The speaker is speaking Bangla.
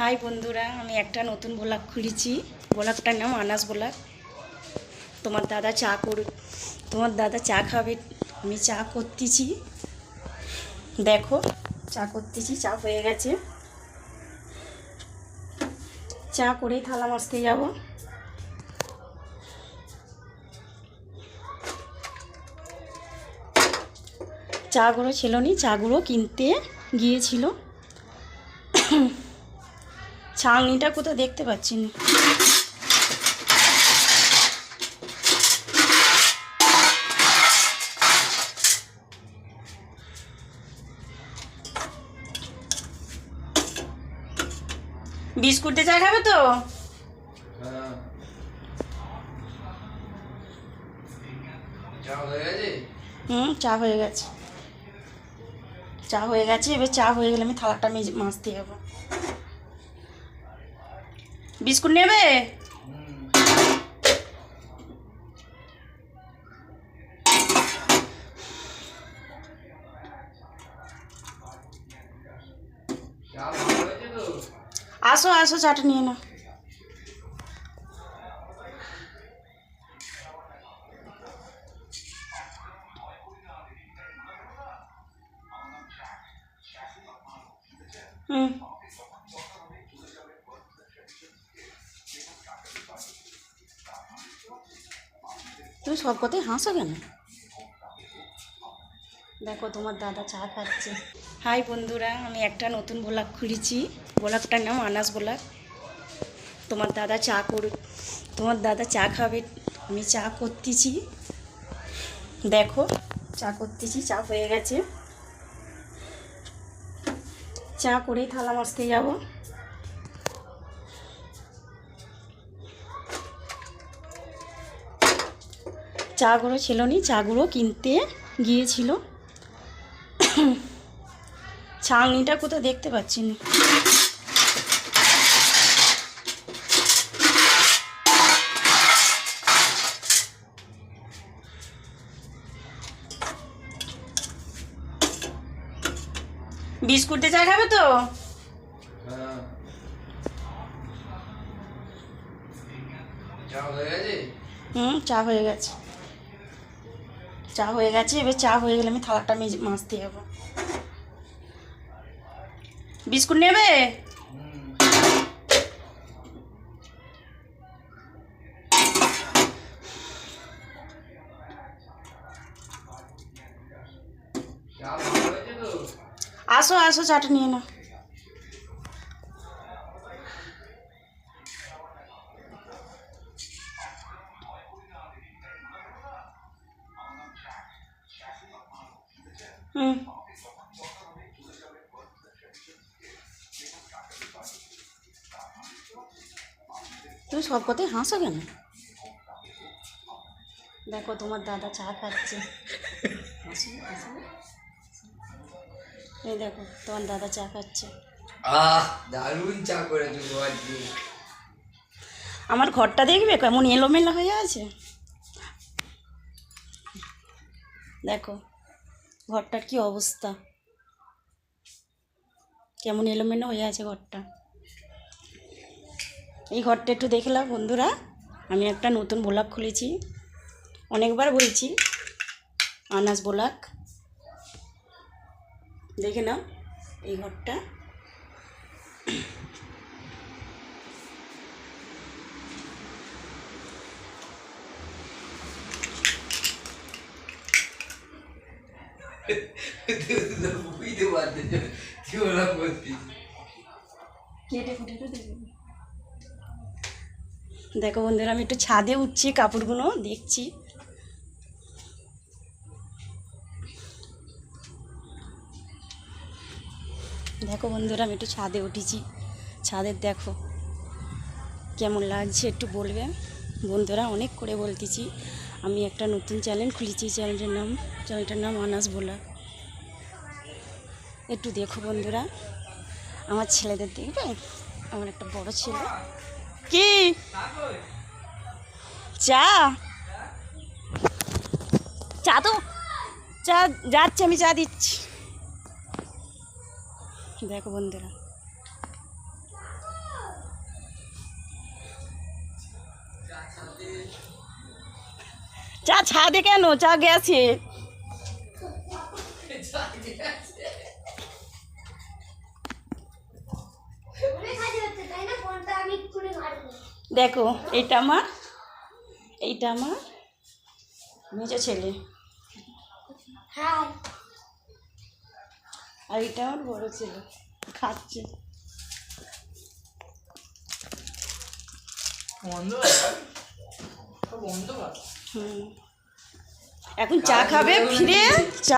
হাই বন্ধুরা, আমি একটা নতুন ব্লগ খুলেছি। ব্লগটার নাম আনাস ব্লগ। তোমার দাদা চা খাবে, আমি চা করতেছি। দেখো, চা করতেছি, চা হয়ে গেছে। চা করেই থালা মাজতে যাব। চাগুলো ছিল নি, চাগুলো কিনতে গিয়েছিল। ছাঁকনিটা কোথাও দেখতে পাচ্ছি না। বিস্কুট দিয়ে চা খাবে তো? চা হয়ে গেছে। এবার চা হয়ে গেলে আমি থালাটা মাজতে যাবো। বিস্কুট নেবে? আসো আসো, চাটা নিয়ে নাও। তুমি সব কথাই হাসো কেন? দেখো, তোমার দাদা চা খাচ্ছে। হাই বন্ধুরা, আমি একটা নতুন ব্লগ খুলেছি। ব্লগটার নাম আনাস ব্লগ। তোমার দাদা চা খাবে, আমি চা করতেছি। দেখো, চা করতেছি, চা হয়ে গেছে। চা করেই থালা মাজতে যাব। চাগুলো ছিল নি, চাগুলো কিনতে গিয়েছিল। ছাঁকনিটা কোথাও দেখতে পাচ্ছি না। বিস্কুট দিয়ে চা খাবে তো? চা হয়ে গেছে। এবার চা হয়ে গেলে আমি থালাটা মাজতে যাবো। বিস্কুট নেবে? আসো আসো, চাটা নিয়ে নাও। তুমি সব কথাই হাসো কেন? দেখো, তোমার দাদা চা খাচ্ছে। এই দেখো, তোমার দাদা চা খাচ্ছে। দারুণ চা করেছো আজকে। আমার ঘরটা দেখবে কেমন এলোমেলো হয়ে আছে। দেখো ঘরটার কি অবস্থা, কেমন এলোমেলো হয়ে আছে ঘরটা। এই ঘরটা একটু দেখলাম বন্ধুরা। আমি একটা নতুন ব্লগ খুলেছি, অনেকবার বলছি, আনাস ব্লগ। দেখে নাও এই ঘরটা। দেখো বন্ধুরা, আমি একটু ছাদে উঠছি, কাপড়গুলো দেখছি। দেখো বন্ধুরা, আমি একটু ছাদে উঠেছি। ছাদের দেখো কেমন লাগছে একটু বলবে বন্ধুরা। অনেক করে বলতেছি, আমি একটা নতুন চ্যানেল খুলেছি। চ্যানেলটার নাম আনাস ব্লগ। একটু দেখো বন্ধুরা, আমার ছেলেদের দেখবে। আমার একটা বড় ছেলে। কি চা? চা তো চা যাচ্ছে, আমি চা দিচ্ছি। দেখো বন্ধুরা, ছাদে কেন? চা গেছে। দেখো এইটা আমার মেজো ছেলে, আর এটা আমার বড় ছেলে খাচ্ছে। হুম, এখন চা খাবে, ফিরে চা